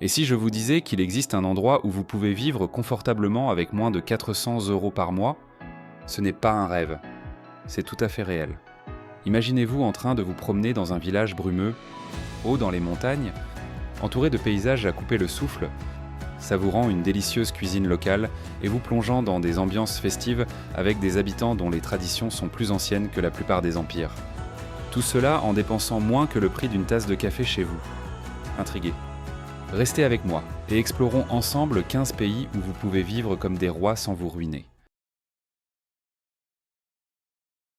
Et si je vous disais qu'il existe un endroit où vous pouvez vivre confortablement avec moins de 400 euros par mois, ce n'est pas un rêve, c'est tout à fait réel. Imaginez-vous en train de vous promener dans un village brumeux, haut dans les montagnes, entouré de paysages à couper le souffle, savourant une délicieuse cuisine locale et vous plongeant dans des ambiances festives avec des habitants dont les traditions sont plus anciennes que la plupart des empires. Tout cela en dépensant moins que le prix d'une tasse de café chez vous. Intrigué? Restez avec moi et explorons ensemble 15 pays où vous pouvez vivre comme des rois sans vous ruiner.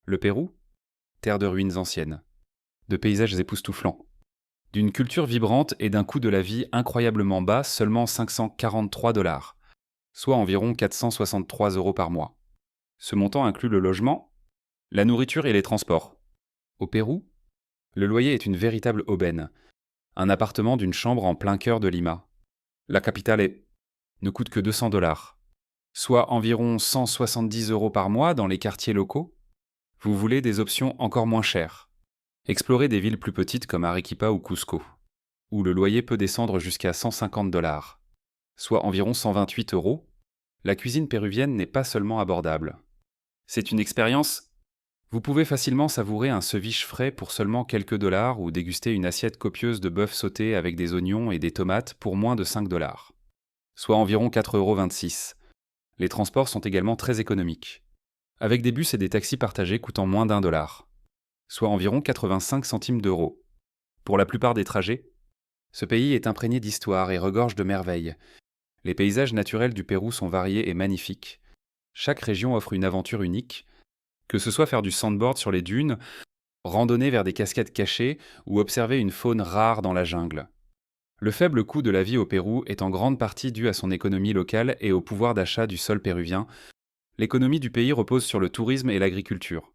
Le Pérou? Terre de ruines anciennes, de paysages époustouflants, d'une culture vibrante et d'un coût de la vie incroyablement bas, seulement 543 $, soit environ 463 euros par mois. Ce montant inclut le logement, la nourriture et les transports. Au Pérou, le loyer est une véritable aubaine. Un appartement d'une chambre en plein cœur de Lima. La capitale ne coûte que 200 $, soit environ 170 euros par mois dans les quartiers locaux. Vous voulez des options encore moins chères. Explorez des villes plus petites comme Arequipa ou Cusco, où le loyer peut descendre jusqu'à 150 $, soit environ 128 euros. La cuisine péruvienne n'est pas seulement abordable. C'est une expérience. Vous pouvez facilement savourer un ceviche frais pour seulement quelques dollars ou déguster une assiette copieuse de bœuf sauté avec des oignons et des tomates pour moins de 5 $, soit environ 4,26 €. Les transports sont également très économiques, avec des bus et des taxis partagés coûtant moins d'1 $, soit environ 85 centimes d'euros. Pour la plupart des trajets, ce pays est imprégné d'histoire et regorge de merveilles. Les paysages naturels du Pérou sont variés et magnifiques. Chaque région offre une aventure unique, que ce soit faire du sandboard sur les dunes, randonner vers des cascades cachées ou observer une faune rare dans la jungle. Le faible coût de la vie au Pérou est en grande partie dû à son économie locale et au pouvoir d'achat du sol péruvien. L'économie du pays repose sur le tourisme et l'agriculture,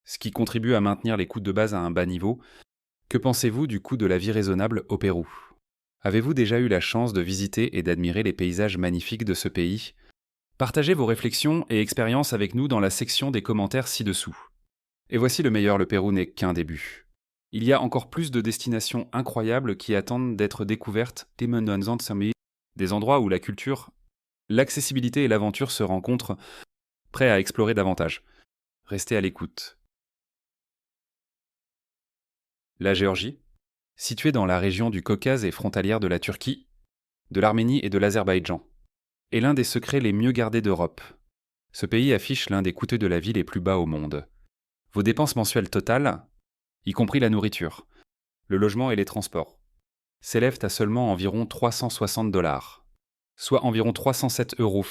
ce qui contribue à maintenir les coûts de base à un bas niveau. Que pensez-vous du coût de la vie raisonnable au Pérou? Avez-vous déjà eu la chance de visiter et d'admirer les paysages magnifiques de ce pays? Partagez vos réflexions et expériences avec nous dans la section des commentaires ci-dessous. Et voici le meilleur, le Pérou n'est qu'un début. Il y a encore plus de destinations incroyables qui attendent d'être découvertes, des endroits où la culture, l'accessibilité et l'aventure se rencontrent, prêts à explorer davantage. Restez à l'écoute. La Géorgie, située dans la région du Caucase et frontalière de la Turquie, de l'Arménie et de l'Azerbaïdjan, est l'un des secrets les mieux gardés d'Europe. Ce pays affiche l'un des coûts de la vie les plus bas au monde. Vos dépenses mensuelles totales, y compris la nourriture, le logement et les transports, s'élèvent à seulement environ 360 $, soit environ 307 euros,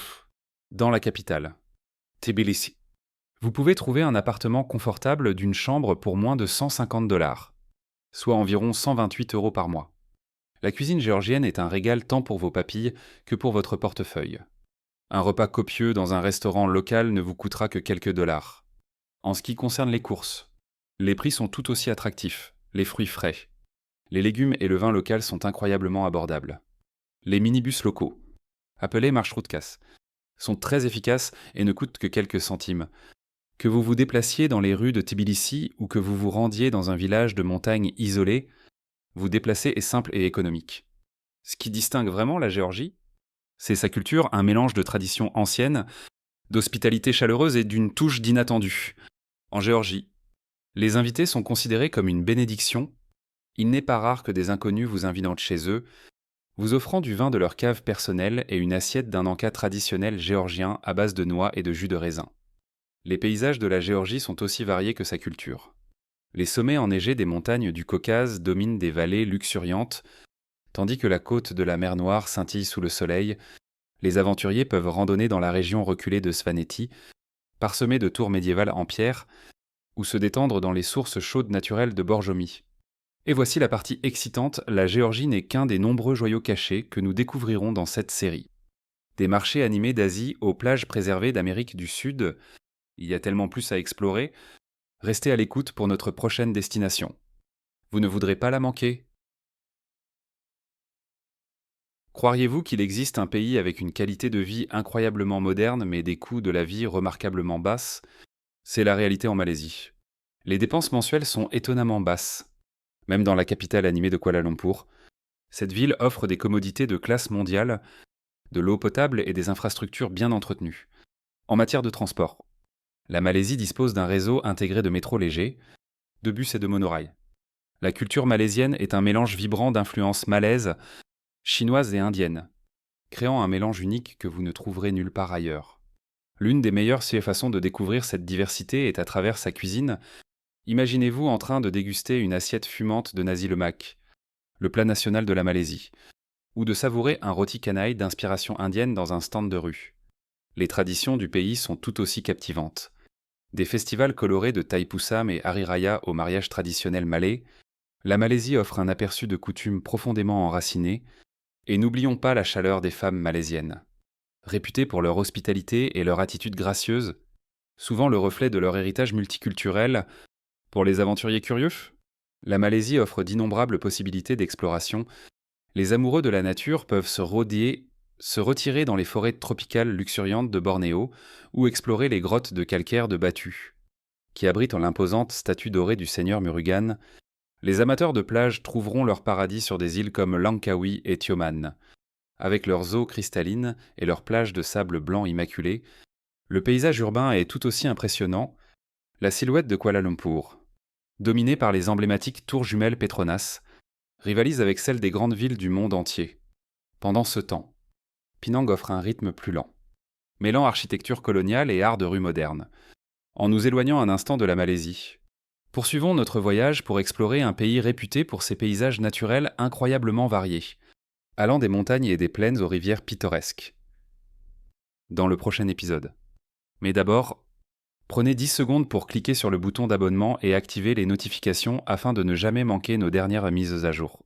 dans la capitale, Tbilissi. Vous pouvez trouver un appartement confortable d'une chambre pour moins de 150 $, soit environ 128 euros par mois. La cuisine géorgienne est un régal tant pour vos papilles que pour votre portefeuille. Un repas copieux dans un restaurant local ne vous coûtera que quelques dollars. En ce qui concerne les courses, les prix sont tout aussi attractifs, les fruits frais. Les légumes et le vin local sont incroyablement abordables. Les minibus locaux, appelés marchroutkas, sont très efficaces et ne coûtent que quelques centimes. Que vous vous déplaciez dans les rues de Tbilissi ou que vous vous rendiez dans un village de montagne isolé, vous déplacer est simple et économique. Ce qui distingue vraiment la Géorgie, c'est sa culture, un mélange de traditions anciennes, d'hospitalité chaleureuse et d'une touche d'inattendu. En Géorgie, les invités sont considérés comme une bénédiction. Il n'est pas rare que des inconnus vous invitent chez eux, vous offrant du vin de leur cave personnelle et une assiette d'un encas traditionnel géorgien à base de noix et de jus de raisin. Les paysages de la Géorgie sont aussi variés que sa culture. Les sommets enneigés des montagnes du Caucase dominent des vallées luxuriantes, tandis que la côte de la mer Noire scintille sous le soleil. Les aventuriers peuvent randonner dans la région reculée de Svaneti, parsemée de tours médiévales en pierre, ou se détendre dans les sources chaudes naturelles de Borjomi. Et voici la partie excitante, la Géorgie n'est qu'un des nombreux joyaux cachés que nous découvrirons dans cette série. Des marchés animés d'Asie aux plages préservées d'Amérique du Sud, il y a tellement plus à explorer. Restez à l'écoute pour notre prochaine destination. Vous ne voudrez pas la manquer. Croiriez-vous qu'il existe un pays avec une qualité de vie incroyablement moderne mais des coûts de la vie remarquablement basses? C'est la réalité en Malaisie. Les dépenses mensuelles sont étonnamment basses. Même dans la capitale animée de Kuala Lumpur, Cette ville offre des commodités de classe mondiale, de l'eau potable et des infrastructures bien entretenues. En matière de transport, la Malaisie dispose d'un réseau intégré de métro légers, de bus et de monorails. La culture malaisienne est un mélange vibrant d'influences malaises, chinoises et indiennes, créant un mélange unique que vous ne trouverez nulle part ailleurs. L'une des meilleures façons de découvrir cette diversité est à travers sa cuisine. Imaginez-vous en train de déguster une assiette fumante de nasi lemak, le plat national de la Malaisie, ou de savourer un roti canai d'inspiration indienne dans un stand de rue. Les traditions du pays sont tout aussi captivantes. Des festivals colorés de Thaipusam et Hari Raya au mariage traditionnel malais, la Malaisie offre un aperçu de coutumes profondément enracinées, et n'oublions pas la chaleur des femmes malaisiennes. Réputées pour leur hospitalité et leur attitude gracieuse, souvent le reflet de leur héritage multiculturel, pour les aventuriers curieux, la Malaisie offre d'innombrables possibilités d'exploration. Les amoureux de la nature peuvent se retirer dans les forêts tropicales luxuriantes de Bornéo ou explorer les grottes de calcaire de Batu, qui abritent l'imposante statue dorée du seigneur Murugan. Les amateurs de plage trouveront leur paradis sur des îles comme Langkawi et Tioman. Avec leurs eaux cristallines et leurs plages de sable blanc immaculé, le paysage urbain est tout aussi impressionnant. La silhouette de Kuala Lumpur, dominée par les emblématiques tours jumelles Petronas, rivalise avec celle des grandes villes du monde entier. Pendant ce temps, Penang offre un rythme plus lent, mêlant architecture coloniale et art de rue moderne. En nous éloignant un instant de la Malaisie, poursuivons notre voyage pour explorer un pays réputé pour ses paysages naturels incroyablement variés, allant des montagnes et des plaines aux rivières pittoresques. Dans le prochain épisode. Mais d'abord, prenez 10 secondes pour cliquer sur le bouton d'abonnement et activer les notifications afin de ne jamais manquer nos dernières mises à jour.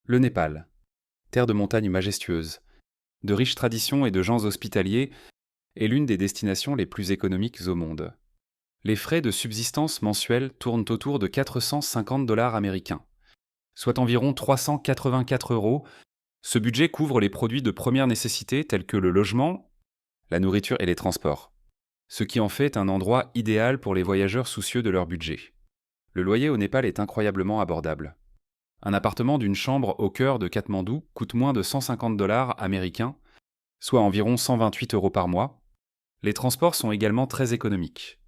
Le Népal, terre de montagnes majestueuses, de riches traditions et de gens hospitaliers, est l'une des destinations les plus économiques au monde. Les frais de subsistance mensuels tournent autour de 450 dollars américains, soit environ 384 €. Ce budget couvre les produits de première nécessité tels que le logement, la nourriture et les transports, ce qui en fait un endroit idéal pour les voyageurs soucieux de leur budget. Le loyer au Népal est incroyablement abordable. Un appartement d'une chambre au cœur de Katmandou coûte moins de 150 dollars américains, soit environ 128 € par mois. Les transports sont également très économiques.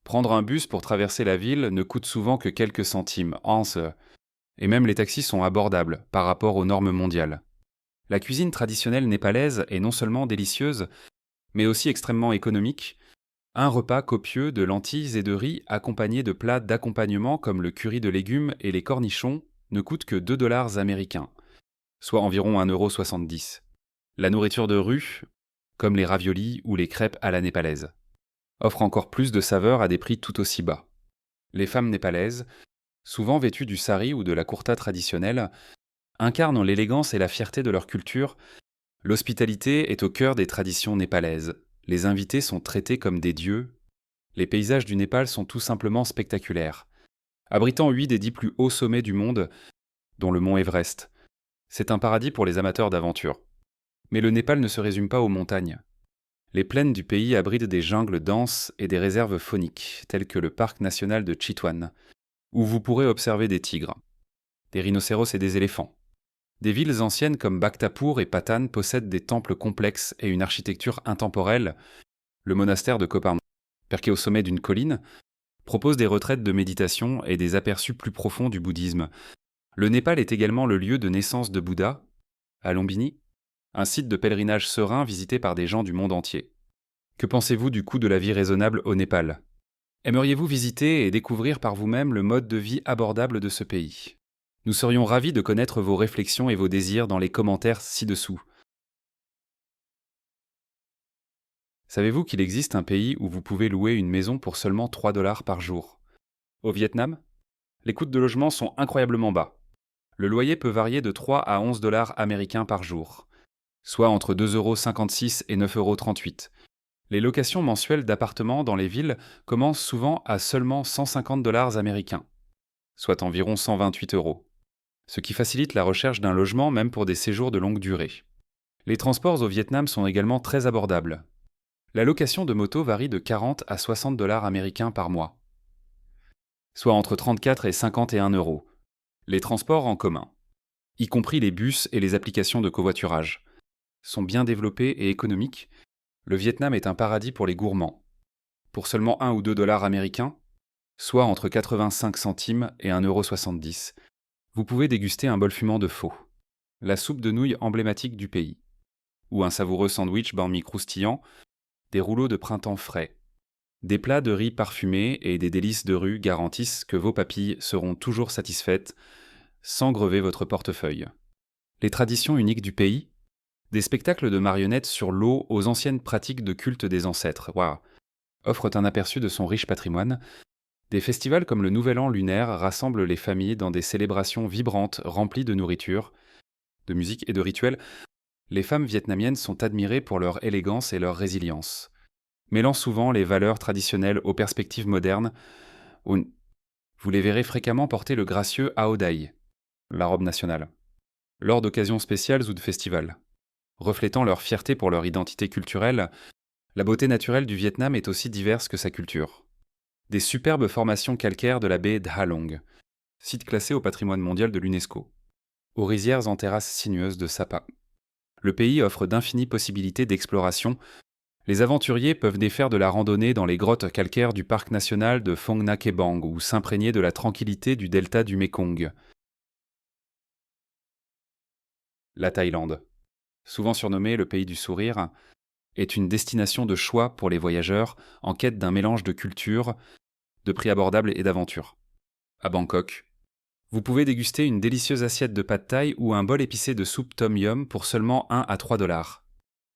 Prendre un bus pour traverser la ville ne coûte souvent que quelques centimes, et même les taxis sont abordables par rapport aux normes mondiales. La cuisine traditionnelle népalaise est non seulement délicieuse, mais aussi extrêmement économique. Un repas copieux de lentilles et de riz accompagné de plats d'accompagnement comme le curry de légumes et les cornichons ne coûte que 2 dollars américains, soit environ 1,70 €. La nourriture de rue, comme les raviolis ou les crêpes à la népalaise, offre encore plus de saveurs à des prix tout aussi bas. Les femmes népalaises, souvent vêtues du sari ou de la kurta traditionnelle, incarnent l'élégance et la fierté de leur culture. L'hospitalité est au cœur des traditions népalaises. Les invités sont traités comme des dieux. Les paysages du Népal sont tout simplement spectaculaires. Abritant 8 des 10 plus hauts sommets du monde, dont le mont Everest, c'est un paradis pour les amateurs d'aventure. Mais le Népal ne se résume pas aux montagnes. Les plaines du pays abritent des jungles denses et des réserves fauniques, telles que le parc national de Chitwan, où vous pourrez observer des tigres, des rhinocéros et des éléphants. Des villes anciennes comme Bhaktapur et Patan possèdent des temples complexes et une architecture intemporelle. Le monastère de Kopan, perché au sommet d'une colline, propose des retraites de méditation et des aperçus plus profonds du bouddhisme. Le Népal est également le lieu de naissance de Bouddha, à Lumbini, un site de pèlerinage serein visité par des gens du monde entier. Que pensez-vous du coût de la vie raisonnable au Népal ? Aimeriez-vous visiter et découvrir par vous-même le mode de vie abordable de ce pays ? Nous serions ravis de connaître vos réflexions et vos désirs dans les commentaires ci-dessous. Savez-vous qu'il existe un pays où vous pouvez louer une maison pour seulement 3 dollars par jour ? Au Vietnam, les coûts de logement sont incroyablement bas. Le loyer peut varier de 3 à 11 dollars américains par jour, soit entre 2,56 € et 9,38 €. Les locations mensuelles d'appartements dans les villes commencent souvent à seulement 150 dollars américains, soit environ 128 €, ce qui facilite la recherche d'un logement même pour des séjours de longue durée. Les transports au Vietnam sont également très abordables. La location de moto varie de 40 à 60 dollars américains par mois, soit entre 34 et 51 €. Les transports en commun, y compris les bus et les applications de covoiturage, sont bien développés et économiques. Le Vietnam est un paradis pour les gourmands. Pour seulement 1 ou 2 dollars américains, soit entre 85 centimes et 1,70 €, vous pouvez déguster un bol fumant de pho, la soupe de nouilles emblématique du pays, ou un savoureux sandwich banh mi croustillant, des rouleaux de printemps frais. Des plats de riz parfumés et des délices de rue garantissent que vos papilles seront toujours satisfaites sans grever votre portefeuille. Les traditions uniques du pays, des spectacles de marionnettes sur l'eau aux anciennes pratiques de culte des ancêtres, waouh, offrent un aperçu de son riche patrimoine. Des festivals comme le Nouvel An lunaire rassemblent les familles dans des célébrations vibrantes remplies de nourriture, de musique et de rituels. Les femmes vietnamiennes sont admirées pour leur élégance et leur résilience, mêlant souvent les valeurs traditionnelles aux perspectives modernes. Vous les verrez fréquemment porter le gracieux Ao Dai, la robe nationale, lors d'occasions spéciales ou de festivals. Reflétant leur fierté pour leur identité culturelle, la beauté naturelle du Vietnam est aussi diverse que sa culture. Des superbes formations calcaires de la baie d'Ha Long, site classé au patrimoine mondial de l'UNESCO, aux rizières en terrasses sinueuses de Sapa. Le pays offre d'infinies possibilités d'exploration. Les aventuriers peuvent défaire de la randonnée dans les grottes calcaires du parc national de Phong Nha Ke Bang ou s'imprégner de la tranquillité du delta du Mékong. La Thaïlande, souvent surnommée le pays du sourire, est une destination de choix pour les voyageurs en quête d'un mélange de culture, de prix abordables et d'aventure. À Bangkok, vous pouvez déguster une délicieuse assiette de pad thaï ou un bol épicé de soupe tom yum pour seulement 1 à 3 dollars,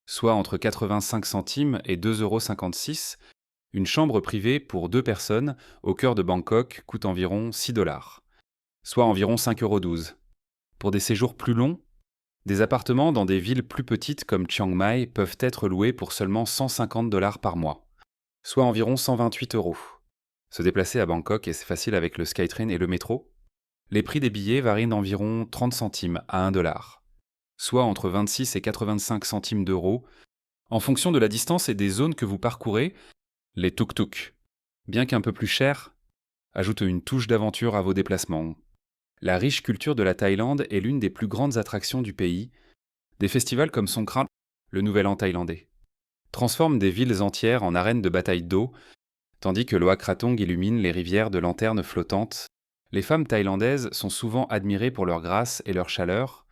soit entre 85 centimes et 2,56 €. Une chambre privée pour 2 personnes au cœur de Bangkok coûte environ 6 dollars, soit environ 5,12 €. Pour des séjours plus longs, des appartements dans des villes plus petites comme Chiang Mai peuvent être loués pour seulement 150 dollars par mois, soit environ 128 €. Se déplacer à Bangkok est facile avec le Skytrain et le métro. Les prix des billets varient d'environ 30 centimes à 1 dollar, soit entre 26 et 85 centimes d'euros, en fonction de la distance et des zones que vous parcourez. Les tuk-tuk, bien qu'un peu plus chers, ajoutent une touche d'aventure à vos déplacements. La riche culture de la Thaïlande est l'une des plus grandes attractions du pays. Des festivals comme Songkran, le Nouvel An thaïlandais, transforment des villes entières en arènes de bataille d'eau, tandis que Loa Krathong illumine les rivières de lanternes flottantes. Les femmes thaïlandaises sont souvent admirées pour leur grâce et leur chaleur,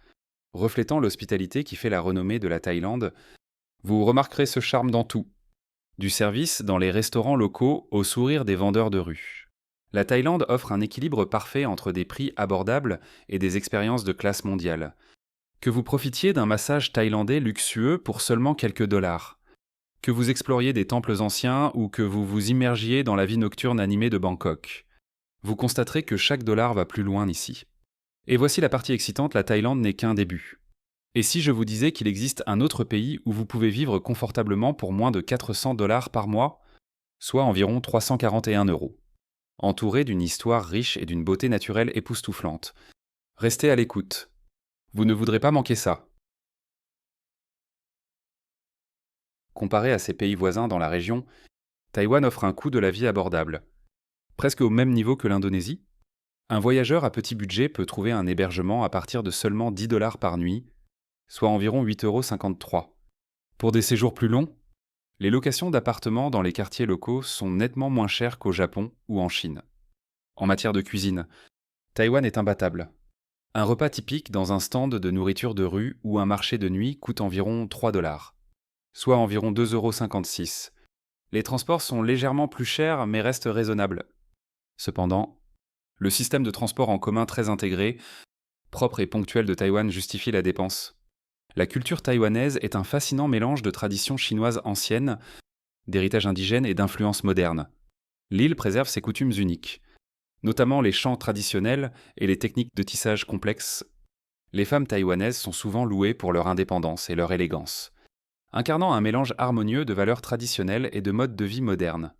reflétant l'hospitalité qui fait la renommée de la Thaïlande. Vous remarquerez ce charme dans tout, du service dans les restaurants locaux au sourire des vendeurs de rue. La Thaïlande offre un équilibre parfait entre des prix abordables et des expériences de classe mondiale. Que vous profitiez d'un massage thaïlandais luxueux pour seulement quelques dollars, que vous exploriez des temples anciens ou que vous vous immergiez dans la vie nocturne animée de Bangkok, vous constaterez que chaque dollar va plus loin ici. Et voici la partie excitante, la Thaïlande n'est qu'un début. Et si je vous disais qu'il existe un autre pays où vous pouvez vivre confortablement pour moins de 400 dollars par mois, soit environ 341 €, entouré d'une histoire riche et d'une beauté naturelle époustouflante. Restez à l'écoute. Vous ne voudrez pas manquer ça. Comparé à ses pays voisins dans la région, Taïwan offre un coût de la vie abordable. Presque au même niveau que l'Indonésie, un voyageur à petit budget peut trouver un hébergement à partir de seulement 10 dollars par nuit, soit environ 8,53 €. Pour des séjours plus longs, les locations d'appartements dans les quartiers locaux sont nettement moins chères qu'au Japon ou en Chine. En matière de cuisine, Taïwan est imbattable. Un repas typique dans un stand de nourriture de rue ou un marché de nuit coûte environ 3 dollars, soit environ 2,56 €. Les transports sont légèrement plus chers mais restent raisonnables. Cependant, le système de transport en commun très intégré, propre et ponctuel de Taïwan justifie la dépense. La culture taïwanaise est un fascinant mélange de traditions chinoises anciennes, d'héritage indigène et d'influences modernes. L'île préserve ses coutumes uniques, notamment les chants traditionnels et les techniques de tissage complexes. Les femmes taïwanaises sont souvent louées pour leur indépendance et leur élégance, incarnant un mélange harmonieux de valeurs traditionnelles et de modes de vie modernes.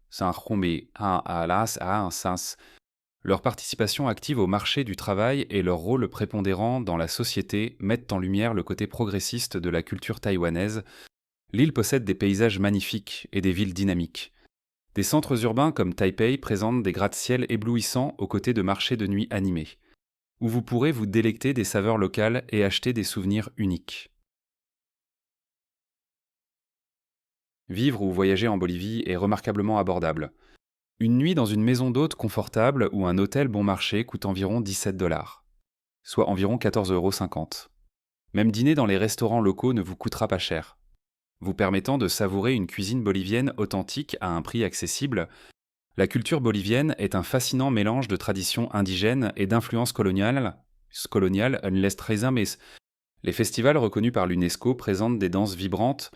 Leur participation active au marché du travail et leur rôle prépondérant dans la société mettent en lumière le côté progressiste de la culture taïwanaise. L'île possède des paysages magnifiques et des villes dynamiques. Des centres urbains comme Taipei présentent des gratte-ciel éblouissants aux côtés de marchés de nuit animés. où vous pourrez vous délecter des saveurs locales et acheter des souvenirs uniques. Vivre ou voyager en Bolivie est remarquablement abordable. Une nuit dans une maison d'hôte confortable ou un hôtel bon marché coûte environ 17 $, soit environ 14,50 €. Même dîner dans les restaurants locaux ne vous coûtera pas cher, vous permettant de savourer une cuisine bolivienne authentique à un prix accessible. La culture bolivienne est un fascinant mélange de traditions indigènes et d'influences coloniales en les traizames. Les festivals reconnus par l'UNESCO présentent des danses vibrantes,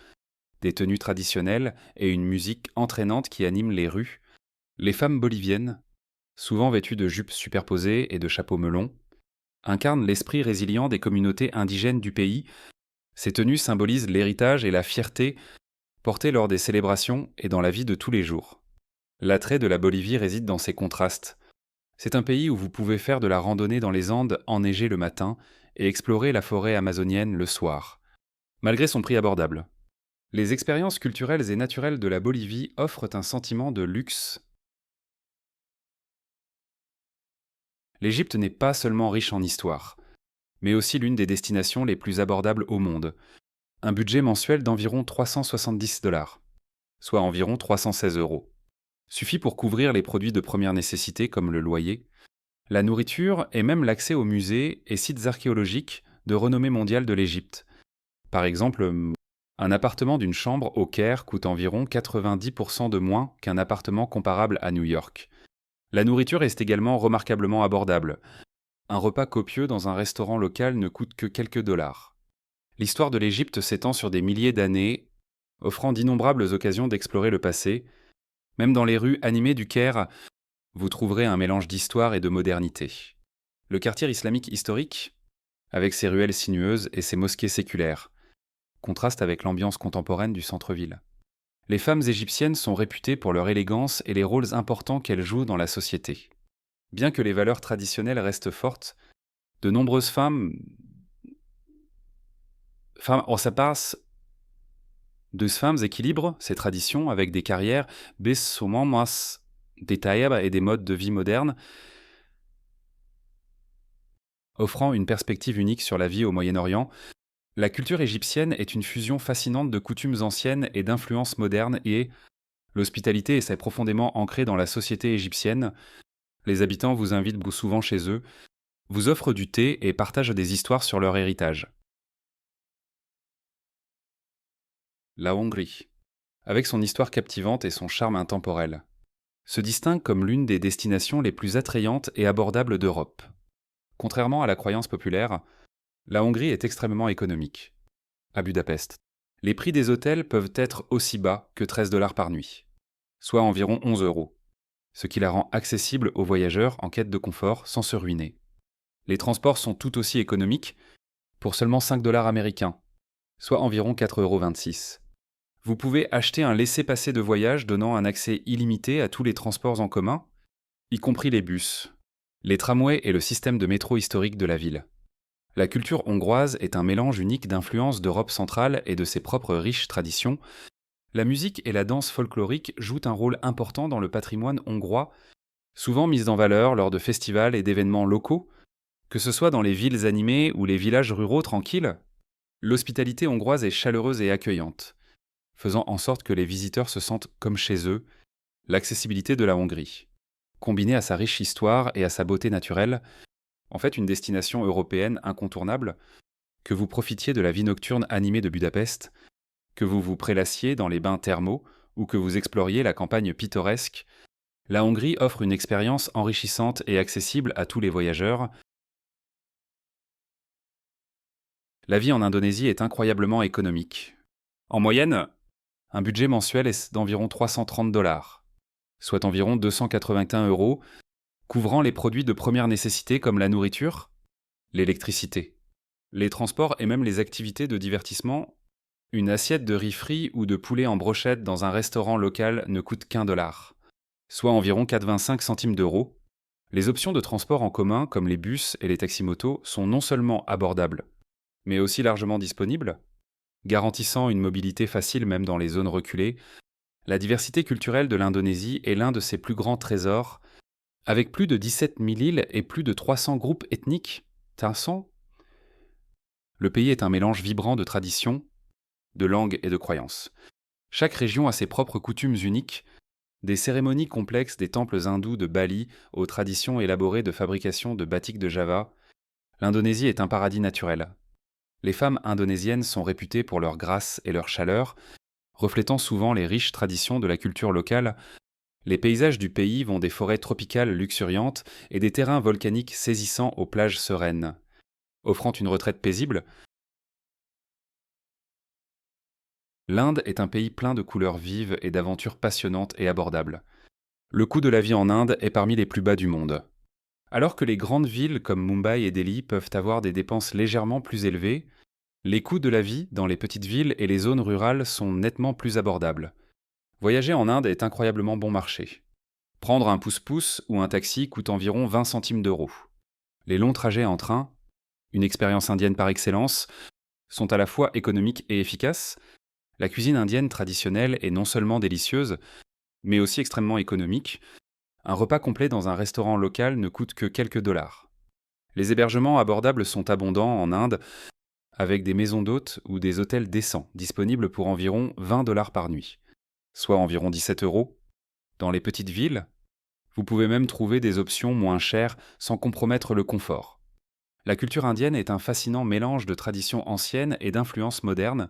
des tenues traditionnelles et une musique entraînante qui anime les rues. Les femmes boliviennes, souvent vêtues de jupes superposées et de chapeaux melons, incarnent l'esprit résilient des communautés indigènes du pays. Ces tenues symbolisent l'héritage et la fierté portés lors des célébrations et dans la vie de tous les jours. L'attrait de la Bolivie réside dans ces contrastes. C'est un pays où vous pouvez faire de la randonnée dans les Andes enneigées le matin et explorer la forêt amazonienne le soir, malgré son prix abordable. Les expériences culturelles et naturelles de la Bolivie offrent un sentiment de luxe. L'Égypte n'est pas seulement riche en histoire, mais aussi l'une des destinations les plus abordables au monde. Un budget mensuel d'environ 370 $, soit environ 316 €, suffit pour couvrir les produits de première nécessité comme le loyer, la nourriture et même l'accès aux musées et sites archéologiques de renommée mondiale de l'Égypte. Par exemple, un appartement d'une chambre au Caire coûte environ 90% de moins qu'un appartement comparable à New York. La nourriture est également remarquablement abordable. Un repas copieux dans un restaurant local ne coûte que quelques dollars. L'histoire de l'Égypte s'étend sur des milliers d'années, offrant d'innombrables occasions d'explorer le passé. Même dans les rues animées du Caire, vous trouverez un mélange d'histoire et de modernité. Le quartier islamique historique, avec ses ruelles sinueuses et ses mosquées séculaires, contraste avec l'ambiance contemporaine du centre-ville. Les femmes égyptiennes sont réputées pour leur élégance et les rôles importants qu'elles jouent dans la société. Bien que les valeurs traditionnelles restent fortes, de nombreuses femmes ça passe. Deux femmes équilibrent ces traditions avec des carrières souvent moins détaillées et des modes de vie modernes, offrant une perspective unique sur la vie au Moyen-Orient. La culture égyptienne est une fusion fascinante de coutumes anciennes et d'influences modernes et l'hospitalité est profondément ancrée dans la société égyptienne. Les habitants vous invitent souvent chez eux, vous offrent du thé et partagent des histoires sur leur héritage. La Hongrie, avec son histoire captivante et son charme intemporel, se distingue comme l'une des destinations les plus attrayantes et abordables d'Europe. Contrairement à la croyance populaire, la Hongrie est extrêmement économique. À Budapest, les prix des hôtels peuvent être aussi bas que 13 $ par nuit, soit environ 11 €, ce qui la rend accessible aux voyageurs en quête de confort sans se ruiner. Les transports sont tout aussi économiques, pour seulement 5 $ américains, soit environ 4,26 €. Vous pouvez acheter un laissez-passer de voyage donnant un accès illimité à tous les transports en commun, y compris les bus, les tramways et le système de métro historique de la ville. La culture hongroise est un mélange unique d'influences d'Europe centrale et de ses propres riches traditions. La musique et la danse folklorique jouent un rôle important dans le patrimoine hongrois, souvent mis en valeur lors de festivals et d'événements locaux, que ce soit dans les villes animées ou les villages ruraux tranquilles. L'hospitalité hongroise est chaleureuse et accueillante, faisant en sorte que les visiteurs se sentent comme chez eux. L'accessibilité de la Hongrie, combinée à sa riche histoire et à sa beauté naturelle, en fait une destination européenne incontournable. Que vous profitiez de la vie nocturne animée de Budapest, que vous vous prélassiez dans les bains thermaux ou que vous exploriez la campagne pittoresque, la Hongrie offre une expérience enrichissante et accessible à tous les voyageurs. La vie en Indonésie est incroyablement économique. En moyenne, un budget mensuel est d'environ 330 $, soit environ 281 €, couvrant les produits de première nécessité comme la nourriture, l'électricité, les transports et même les activités de divertissement. Une assiette de riz frit ou de poulet en brochette dans un restaurant local ne coûte qu'1 $, soit environ 4,25 centimes d'euros. Les options de transport en commun, comme les bus et les taxis-motos, sont non seulement abordables, mais aussi largement disponibles, garantissant une mobilité facile même dans les zones reculées. La diversité culturelle de l'Indonésie est l'un de ses plus grands trésors. Avec plus de 17 000 îles et plus de 300 groupes ethniques, 500, le pays est un mélange vibrant de traditions, de langues et de croyances. Chaque région a ses propres coutumes uniques, des cérémonies complexes des temples hindous de Bali aux traditions élaborées de fabrication de batik de Java. L'Indonésie est un paradis naturel. Les femmes indonésiennes sont réputées pour leur grâce et leur chaleur, reflétant souvent les riches traditions de la culture locale. Les paysages du pays vont des forêts tropicales luxuriantes et des terrains volcaniques saisissants aux plages sereines. Offrant une retraite paisible, l'Inde est un pays plein de couleurs vives et d'aventures passionnantes et abordables. Le coût de la vie en Inde est parmi les plus bas du monde. Alors que les grandes villes comme Mumbai et Delhi peuvent avoir des dépenses légèrement plus élevées, les coûts de la vie dans les petites villes et les zones rurales sont nettement plus abordables. Voyager en Inde est incroyablement bon marché. Prendre un pouce-pouce ou un taxi coûte environ 20 centimes d'euros. Les longs trajets en train, une expérience indienne par excellence, sont à la fois économiques et efficaces. La cuisine indienne traditionnelle est non seulement délicieuse, mais aussi extrêmement économique. Un repas complet dans un restaurant local ne coûte que quelques dollars. Les hébergements abordables sont abondants en Inde, avec des maisons d'hôtes ou des hôtels décents, disponibles pour environ 20 dollars par nuit, soit environ 17 euros. Dans les petites villes, vous pouvez même trouver des options moins chères sans compromettre le confort. La culture indienne est un fascinant mélange de traditions anciennes et d'influences modernes.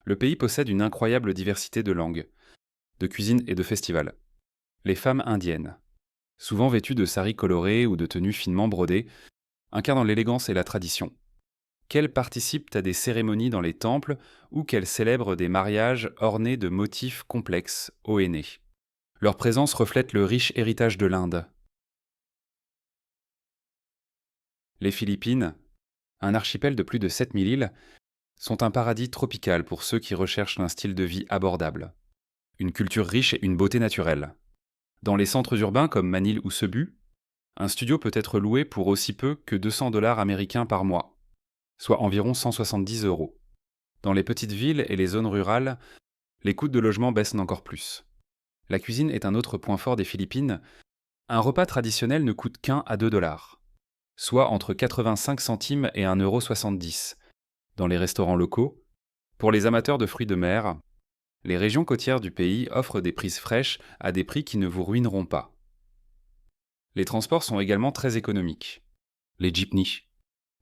Le pays possède une incroyable diversité de langues, de cuisine et de festivals. Les femmes indiennes, souvent vêtues de saris colorés ou de tenues finement brodées, incarnent l'élégance et la tradition. Qu'elles participent à des cérémonies dans les temples ou qu'elles célèbrent des mariages ornés de motifs complexes, hauts et nés. Leur présence reflète le riche héritage de l'Inde. Les Philippines, un archipel de plus de 7000 îles, sont un paradis tropical pour ceux qui recherchent un style de vie abordable, une culture riche et une beauté naturelle. Dans les centres urbains comme Manille ou Cebu, un studio peut être loué pour aussi peu que 200 dollars américains par mois, soit environ 170 euros. Dans les petites villes et les zones rurales, les coûts de logement baissent encore plus. La cuisine est un autre point fort des Philippines. Un repas traditionnel ne coûte qu'1 à 2 dollars, soit entre 85 centimes et 1,70 € dans les restaurants locaux. Pour les amateurs de fruits de mer, les régions côtières du pays offrent des prises fraîches à des prix qui ne vous ruineront pas. Les transports sont également très économiques. Les jeepneys,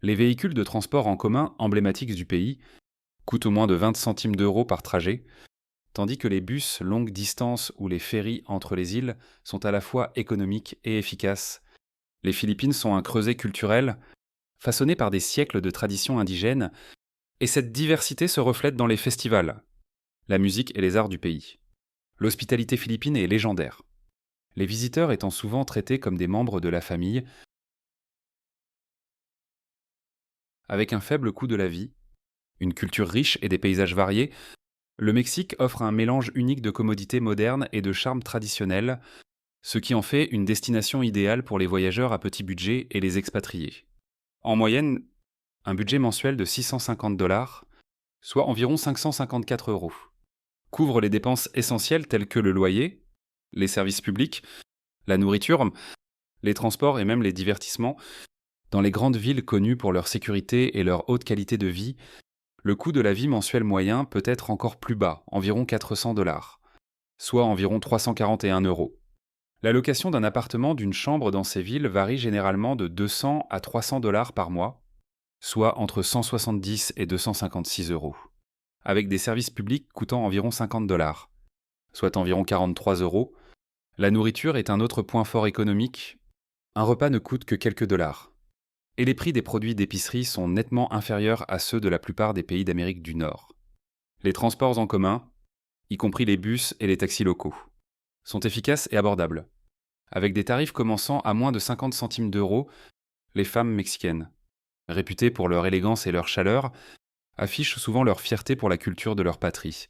les véhicules de transport en commun emblématiques du pays, coûtent moins de 20 centimes d'euros par trajet, tandis que les bus longue distance ou les ferries entre les îles sont à la fois économiques et efficaces. Les Philippines sont un creuset culturel, façonné par des siècles de traditions indigènes, et cette diversité se reflète dans les festivals, la musique et les arts du pays. L'hospitalité philippine est légendaire, les visiteurs étant souvent traités comme des membres de la famille, avec un faible coût de la vie, une culture riche et des paysages variés. Le Mexique offre un mélange unique de commodités modernes et de charme traditionnel, ce qui en fait une destination idéale pour les voyageurs à petit budget et les expatriés. En moyenne, un budget mensuel de 650 dollars, soit environ 554 euros, couvre les dépenses essentielles telles que le loyer, les services publics, la nourriture, les transports et même les divertissements. Dans les grandes villes connues pour leur sécurité et leur haute qualité de vie, le coût de la vie mensuel moyen peut être encore plus bas, environ 400 dollars, soit environ 341 euros. La location d'un appartement d'une chambre dans ces villes varie généralement de 200 à 300 dollars par mois, soit entre 170 et 256 euros, avec des services publics coûtant environ 50 dollars, soit environ 43 euros. La nourriture est un autre point fort économique. Un repas ne coûte que quelques dollars. Et les prix des produits d'épicerie sont nettement inférieurs à ceux de la plupart des pays d'Amérique du Nord. Les transports en commun, y compris les bus et les taxis locaux, sont efficaces et abordables. Avec des tarifs commençant à moins de 50 centimes d'euros, les femmes mexicaines, réputées pour leur élégance et leur chaleur, affichent souvent leur fierté pour la culture de leur patrie.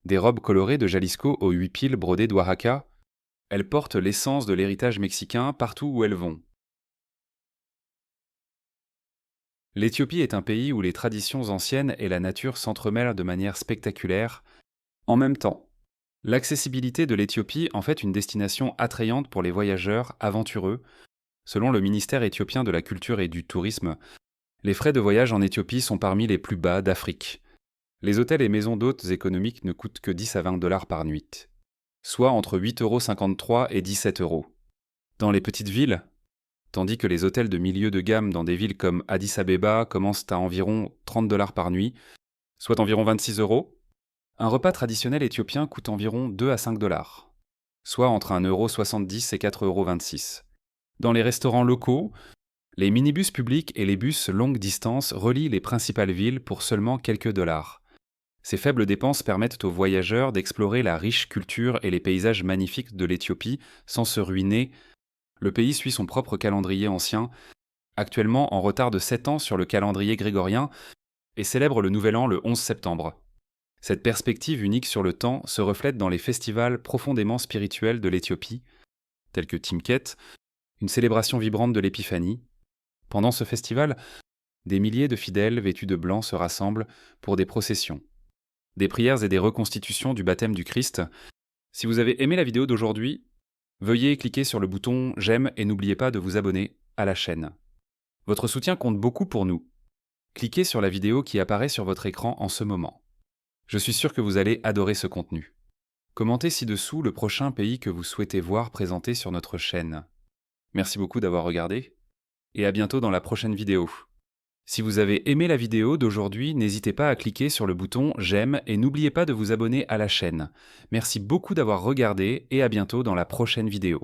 Des robes colorées de Jalisco aux 8 piles brodées d'Oaxaca, elles portent l'essence de l'héritage mexicain partout où elles vont. L'Éthiopie est un pays où les traditions anciennes et la nature s'entremêlent de manière spectaculaire. En même temps, L'accessibilité de l'Éthiopie en fait une destination attrayante pour les voyageurs aventureux. Selon le ministère éthiopien de la Culture et du Tourisme, les frais de voyage en Éthiopie sont parmi les plus bas d'Afrique. Les hôtels et maisons d'hôtes économiques ne coûtent que 10 à 20 dollars par nuit, soit entre 8,53 € et 17 euros. Dans les petites villes, tandis que les hôtels de milieu de gamme dans des villes comme Addis Abeba commencent à environ 30 dollars par nuit, soit environ 26 euros, un repas traditionnel éthiopien coûte environ 2 à 5 dollars, soit entre 1,70 € et 4,26 €. Dans les restaurants locaux, les minibus publics et les bus longue distance relient les principales villes pour seulement quelques dollars. Ces faibles dépenses permettent aux voyageurs d'explorer la riche culture et les paysages magnifiques de l'Éthiopie sans se ruiner. Le pays suit son propre calendrier ancien, actuellement en retard de 7 ans sur le calendrier grégorien, et célèbre le Nouvel An le 11 septembre. Cette perspective unique sur le temps se reflète dans les festivals profondément spirituels de l'Éthiopie, tels que Timket, une célébration vibrante de l'Épiphanie. Pendant ce festival, des milliers de fidèles vêtus de blanc se rassemblent pour des processions, des prières et des reconstitutions du baptême du Christ. Si vous avez aimé la vidéo d'aujourd'hui, veuillez cliquer sur le bouton j'aime et n'oubliez pas de vous abonner à la chaîne. Votre soutien compte beaucoup pour nous. Cliquez sur la vidéo qui apparaît sur votre écran en ce moment. Je suis sûr que vous allez adorer ce contenu. Commentez ci-dessous le prochain pays que vous souhaitez voir présenté sur notre chaîne. Merci beaucoup d'avoir regardé et à bientôt dans la prochaine vidéo. Si vous avez aimé la vidéo d'aujourd'hui, n'hésitez pas à cliquer sur le bouton j'aime et n'oubliez pas de vous abonner à la chaîne. Merci beaucoup d'avoir regardé et à bientôt dans la prochaine vidéo.